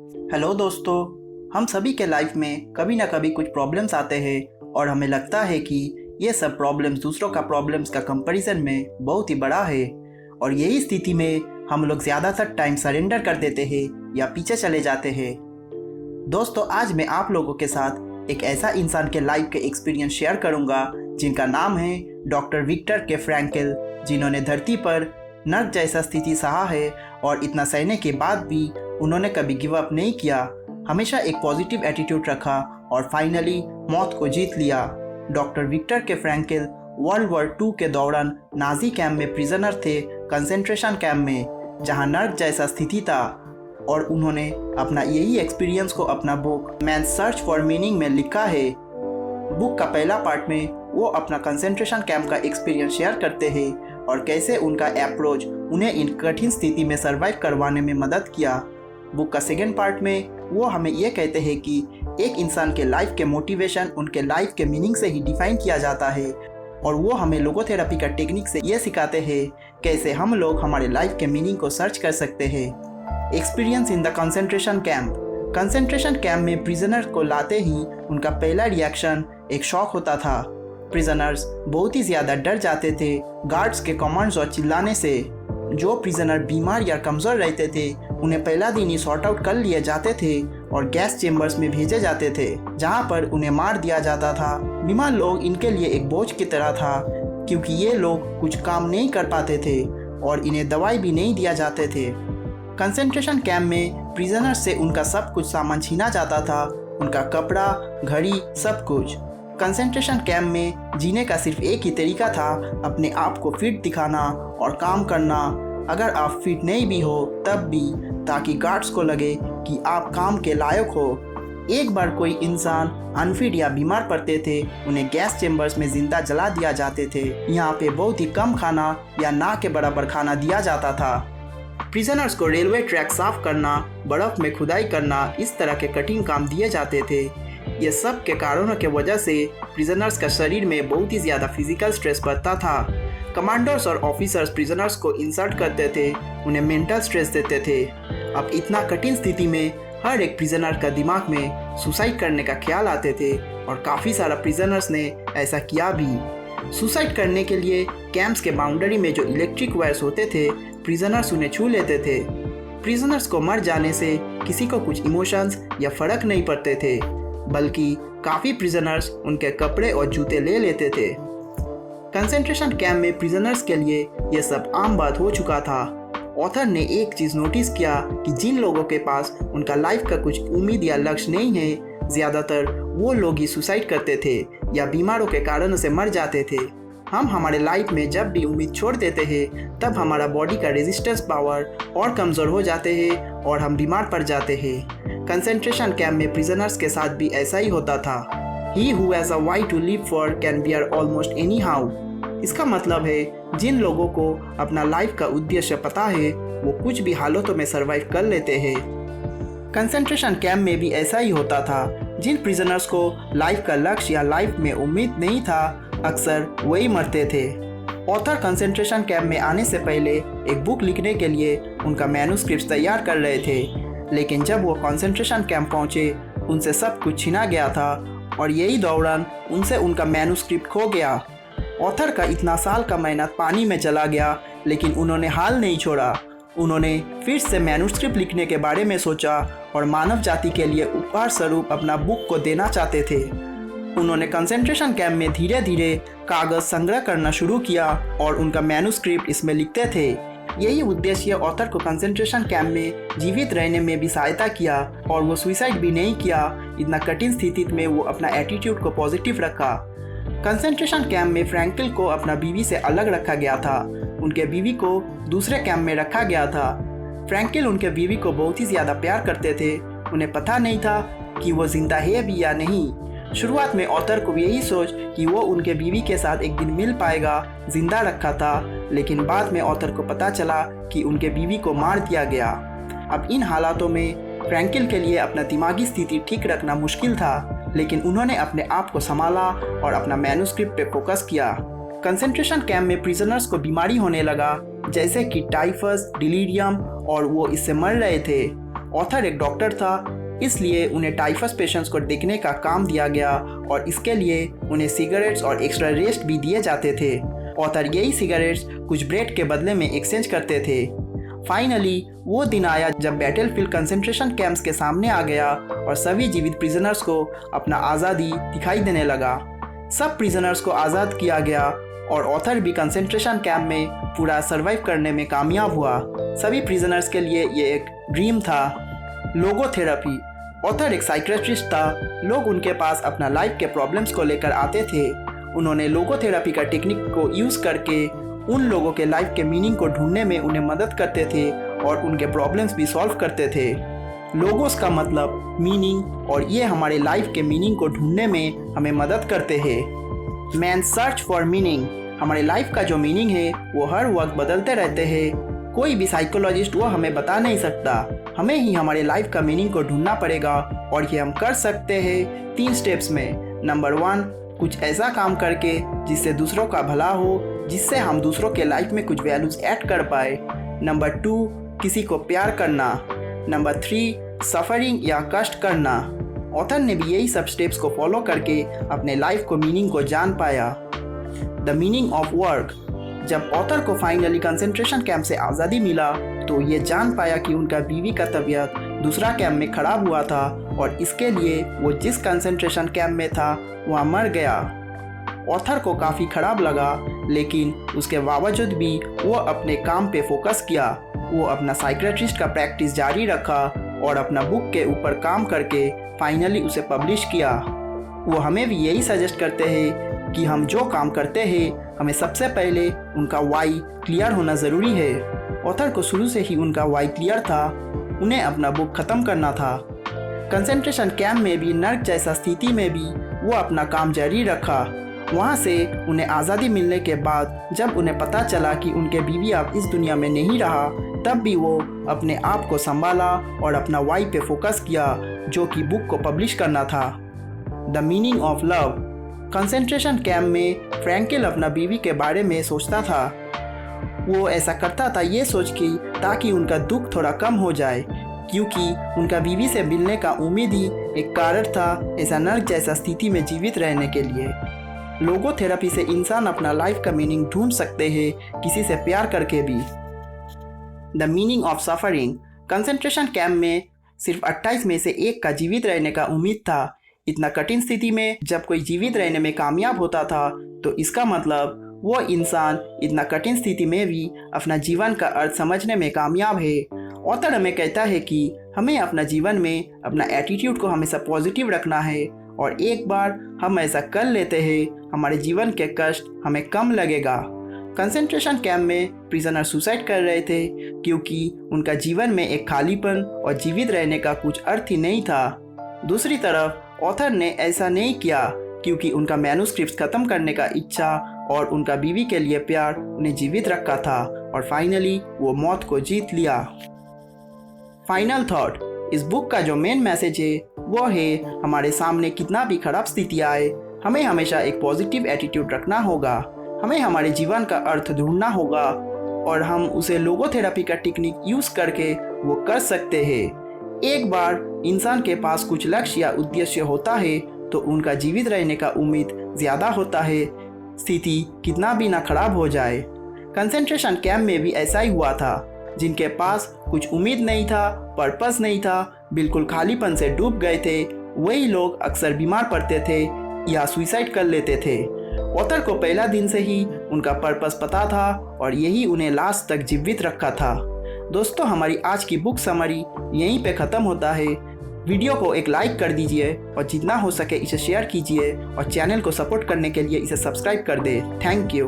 Hello दोस्तों। हम सभी के लाइफ में कभी ना कभी कुछ प्रॉब्लम्स आते हैं और हमें लगता है कि ये सब प्रॉब्लम्स दूसरों का प्रॉब्लम्स का कंपैरिजन में बहुत ही बड़ा है और यही स्थिति में हम लोग ज़्यादातर टाइम सरेंडर कर देते हैं या पीछे चले जाते हैं। दोस्तों, आज मैं आप लोगों के साथ एक ऐसा इंसान के लाइफ के एक्सपीरियंस शेयर करूंगा जिनका नाम है डॉक्टर विक्टर के फ्रैंकल, जिन्होंने धरती पर नर्क जैसा स्थिति सहा है और इतना सहने के बाद भी उन्होंने कभी गिव अप नहीं किया, हमेशा एक पॉजिटिव एटीट्यूड रखा और फाइनली मौत को जीत लिया। डॉक्टर विक्टर के फ्रैंकल वर्ल्ड वॉर 2 के दौरान नाजी कैंप में प्रिजनर थे, कंसेंट्रेशन कैंप में, जहां नर्क जैसा स्थिति था, और उन्होंने अपना यही एक्सपीरियंस को अपना book Man's Search for Meaning में लिखा है। बुक का पहला पार्ट में वो अपना कंसेंट्रेशन कैंप का एक्सपीरियंस शेयर करते हैं और कैसे उनका अप्रोच उन्हें इन कठिन स्थिति में सर्वाइव करवाने में मदद किया। बुक का सेकेंड पार्ट में वो हमें ये कहते हैं कि एक इंसान के लाइफ के मोटिवेशन उनके लाइफ के मीनिंग से ही डिफाइन किया जाता है, और वो हमें लोगोथेरेपी का टेक्निक से ये सिखाते हैं कैसे हम लोग हमारे लाइफ के मीनिंग को सर्च कर सकते हैं। Experience in the concentration camp. Concentration camp में प्रिजनर को लाते ही उनका पहला रिएक्शन एक शॉक होता था। प्रिजनर्स बहुत ही ज़्यादा डर जाते थे गार्ड्स के कमांड्स और चिल्लाने से। जो प्रिजनर बीमार या कमज़ोर रहते थे उन्हें पहला दिन ही सॉर्ट आउट कर लिए जाते थे और गैस चेम्बर्स में भेजे जाते थे, जहां पर उन्हें मार दिया जाता था। बीमार लोग इनके लिए एक बोझ की तरह था, क्योंकि ये लोग कुछ काम नहीं कर पाते थे और इन्हें दवाई भी नहीं दिया जाते थे। कंसेंट्रेशन कैंप में प्रिजनर्स से उनका सब कुछ सामान छीना जाता था, उनका कपड़ा, घड़ी, सब कुछ। कंसेंट्रेशन कैंप में जीने का सिर्फ एक ही तरीका था, अपने आप को फिट दिखाना और काम करना, अगर आप फिट नहीं भी हो तब भी, ताकि गार्ड्स को लगे कि आप काम के लायक हो। एक बार कोई इंसान अनफिट या बीमार पड़ते थे, उन्हें गैस चेम्बर्स में जिंदा जला दिया जाते थे। यहाँ पे बहुत ही कम खाना या ना के बराबर खाना दिया जाता था। प्रिजनर्स को रेलवे ट्रैक साफ करना, बर्फ में खुदाई करना, इस तरह के कठिन काम दिए जाते थे। ये सब के कारणों के वजह से प्रिजनर्स का शरीर में बहुत ही ज़्यादा फिजिकल स्ट्रेस बढ़ता था। कमांडर्स और ऑफिसर्स प्रिजनर्स को इंसल्ट करते थे, उन्हें मेंटल स्ट्रेस देते थे। अब इतना कठिन स्थिति में हर एक प्रिजनर का दिमाग में सुसाइड करने का ख्याल आते थे और काफ़ी सारा प्रिजनर्स ने ऐसा किया भी। सुसाइड करने के लिए कैंप्स के बाउंड्री में जो इलेक्ट्रिक वायर्स होते थे, प्रिजनर्स उन्हें छू लेते थे। प्रिजनर्स को मर जाने से किसी को कुछ इमोशंस या फर्क नहीं पड़ते थे, बल्कि काफ़ी प्रिजनर्स उनके कपड़े और जूते ले लेते थे। कंसेंट्रेशन कैंप में प्रिजनर्स के लिए यह सब आम बात हो चुका था। ऑथर ने एक चीज़ नोटिस किया कि जिन लोगों के पास उनका लाइफ का कुछ उम्मीद या लक्ष्य नहीं है, ज़्यादातर वो लोग ही सुसाइड करते थे या बीमारों के कारण से मर जाते थे। हम हमारे लाइफ में जब भी उम्मीद छोड़ देते हैं, तब हमारा बॉडी का रेजिस्टेंस पावर और कमज़ोर हो जाते हैं और हम बीमार पड़ जाते हैं। कंसेंट्रेशन कैंप में प्रिजनर्स के साथ भी ऐसा ही होता था। He who has a why to live for can bear almost anyhow। इसका मतलब है जिन लोगों को अपना लाइफ का उद्देश्य पता है, वो कुछ भी हालातों में सर्वाइव कर लेते हैं। कंसेंट्रेशन कैंप में भी ऐसा ही होता था। जिन प्रिजनर्स को लाइफ का लक्ष्य या लाइफ में उम्मीद नहीं था, अक्सर वही मरते थे। ऑथर कंसेंट्रेशन कैंप में आने से पहले एक बुक लिखने के लिए उनका मैन्युस्क्रिप्ट तैयार कर रहे थे, लेकिन जब वो कंसेंट्रेशन कैंप पहुंचे, उनसे सब कुछ छीना गया था और यही दौरान उनसे उनका मैन्युस्क्रिप्ट खो गया। ऑथर का इतना साल का मेहनत पानी में चला गया, लेकिन उन्होंने हाल नहीं छोड़ा। उन्होंने फिर से मैन्युस्क्रिप्ट लिखने के बारे में सोचा और मानव जाति के लिए उपहार स्वरूप अपना बुक को देना चाहते थे। उन्होंने कंसेंट्रेशन कैंप में धीरे धीरे कागज़ संग्रह करना शुरू किया और उनका मैन्युस्क्रिप्ट इसमें लिखते थे। यही उद्देश्य ऑथर को कंसेंट्रेशन कैंप में जीवित रहने में भी सहायता किया और वो सुसाइड भी नहीं किया। इतना कठिन स्थिति में वो अपना एटीट्यूड को पॉजिटिव रखा। कंसेंट्रेशन कैंप में फ्रैंकल को अपना बीवी से अलग रखा गया था। उनके बीवी को दूसरे कैंप में रखा गया था। फ्रैंकल उनके बीवी को बहुत ही ज़्यादा प्यार करते थे। उन्हें पता नहीं था कि वो जिंदा है भी या नहीं। शुरुआत में ऑथर को यही सोच कि वो उनके बीवी के साथ एक दिन मिल पाएगा, जिंदा रखा था, लेकिन बाद में ऑथर को पता चला कि उनके बीवी को मार दिया गया। अब इन हालातों में फ्रैंकल के लिए अपना दिमागी स्थिति ठीक रखना मुश्किल था, लेकिन उन्होंने अपने आप को संभाला और अपना मैन्युस्क्रिप्ट पे फोकस किया। कंसेंट्रेशन कैंप में प्रिजनर्स को बीमारी होने लगा, जैसे कि टाइफस, डिलीरियम, और वो इससे मर रहे थे। ऑथर एक डॉक्टर था, इसलिए उन्हें टाइफस पेशेंट्स को देखने का काम दिया गया और इसके लिए उन्हें सिगरेट्स और एक्स्ट्रा रेस्ट भी दिए जाते थे। ऑथर यही सिगरेट्स कुछ ब्रेड के बदले में एक्सचेंज करते थे। फाइनली वो दिन आया जब बैटलफील्ड कंसंट्रेशन कैंप्स के सामने आ गया और सभी जीवित प्रिजनर्स को अपना आज़ादी दिखाई देने लगा। सब प्रिजनर्स को आज़ाद किया गया और ऑथर भी कंसंट्रेशन कैंप में पूरा सर्वाइव करने में कामयाब हुआ। सभी प्रिजनर्स के लिए ये एक ड्रीम था। लोगोथेरेपी। ऑथर एक साइकियाट्रिस्ट था। लोग उनके पास अपना लाइफ के प्रॉब्लम्स को लेकर आते थे। उन्होंने लोगोथेरेपी का टेक्निक को यूज़ करके उन लोगों के लाइफ के मीनिंग को ढूंढने में उन्हें मदद करते थे और उनके प्रॉब्लम्स भी सॉल्व करते थे। लोगोस का मतलब मीनिंग, और ये हमारे लाइफ के मीनिंग को ढूंढने में हमें मदद करते हैं। Man search for meaning. हमारे लाइफ का जो मीनिंग है वो हर वक्त बदलते रहते हैं। कोई भी साइकोलॉजिस्ट वो हमें बता नहीं सकता। हमें ही हमारे लाइफ का मीनिंग को ढूंढना पड़ेगा और ये हम कर सकते हैं 3 स्टेप्स में। नंबर 1, कुछ ऐसा काम करके जिससे दूसरों का भला हो, जिससे हम दूसरों के लाइफ में कुछ वैल्यूज ऐड कर पाए। नंबर 2, किसी को प्यार करना। नंबर 3, सफरिंग या कष्ट करना। ऑथर ने भी यही सब स्टेप्स को फॉलो करके अपने लाइफ को मीनिंग को जान पाया। The meaning of work. जब ऑथर को फाइनली कंसंट्रेशन कैंप से आज़ादी मिला तो ये जान पाया कि उनका बीवी का तबीयत दूसरा कैंप में खराब हुआ था और इसके लिए वो जिस कंसंट्रेशन कैंप में था वहाँ मर गया। ऑथर को काफ़ी खराब लगा, लेकिन उसके बावजूद भी वो अपने काम पे फोकस किया। वो अपना साइकियाट्रिस्ट का प्रैक्टिस जारी रखा और अपना बुक के ऊपर काम करके फाइनली उसे पब्लिश किया। वो हमें भी यही सजेस्ट करते हैं कि हम जो काम करते हैं हमें सबसे पहले उनका वाई क्लियर होना ज़रूरी है। ऑथर को शुरू से ही उनका वाई क्लियर था। उन्हें अपना बुक ख़त्म करना था। कंसंट्रेशन कैंप में भी नर्क जैसा स्थिति में भी वो अपना काम जारी रखा। वहाँ से उन्हें आज़ादी मिलने के बाद जब उन्हें पता चला कि उनके बीवी अब इस दुनिया में नहीं रहा, तब भी वो अपने आप को संभाला और अपना वाई पे फोकस किया, जो कि बुक को पब्लिश करना था। The meaning of love. Concentration camp में फ्रैंकिल अपना बीवी के बारे में सोचता था। वो ऐसा करता था ये सोच के ताकि उनका दुख थोड़ा कम हो जाए, क्योंकि उनका बीवी से मिलने का उम्मीद ही एक कारण था ऐसा नर्क जैसा स्थिति में जीवित रहने के लिए। लोगोथेरेपी से इंसान अपना लाइफ का मीनिंग ढूंढ सकते हैं, किसी से प्यार करके भी। The meaning of suffering. Concentration camp में सिर्फ 28 में से 1 का जीवित रहने का उम्मीद था। इतना कठिन स्थिति में जब कोई जीवित रहने में कामयाब होता था तो इसका मतलब वो इंसान इतना कठिन स्थिति में भी अपना जीवन का अर्थ समझने में कामयाब है। ऑथर हमें कहता है कि हमें अपना जीवन में अपना एटीट्यूड को हमेशा पॉजिटिव रखना है, और एक बार हम ऐसा कर लेते हैं हमारे जीवन के कष्ट हमें कम लगेगा। कंसंट्रेशन कैंप में प्रिजनर सुसाइड कर रहे थे क्योंकि उनका जीवन में एक खालीपन और जीवित रहने का कुछ अर्थ ही नहीं था। दूसरी तरफ ऑथर ने ऐसा नहीं किया क्योंकि उनका मैन्युस्क्रिप्ट खत्म करने का इच्छा और उनका बीवी के लिए प्यार उन्हें जीवित रखा था, और फाइनली वो मौत को जीत लिया। Final thought. इस बुक का जो मेन मैसेज है वो है हमारे सामने कितना भी खराब स्थिति आए, हमें हमेशा एक पॉजिटिव एटीट्यूड रखना होगा। हमें हमारे जीवन का अर्थ ढूंढना होगा और हम उसे लोगोथेरेपी का टेक्निक यूज़ करके वो कर सकते हैं। एक बार इंसान के पास कुछ लक्ष्य या उद्देश्य होता है तो उनका जीवित रहने का उम्मीद ज़्यादा होता है, स्थिति कितना भी ना खराब हो जाए। कंसंट्रेशन कैंप में भी ऐसा ही हुआ था। जिनके पास कुछ उम्मीद नहीं था, पर्पस नहीं था, बिल्कुल खालीपन से डूब गए थे, वही लोग अक्सर बीमार पड़ते थे या सुसाइड कर लेते थे। ऑथर को पहला दिन से ही उनका पर्पस पता था और यही उन्हें लास्ट तक जीवित रखा था। दोस्तों, हमारी आज की बुक समरी यहीं पे ख़त्म होता है। वीडियो को एक लाइक कर दीजिए और जितना हो सके इसे शेयर कीजिए और चैनल को सपोर्ट करने के लिए इसे सब्सक्राइब कर दे। Thank you.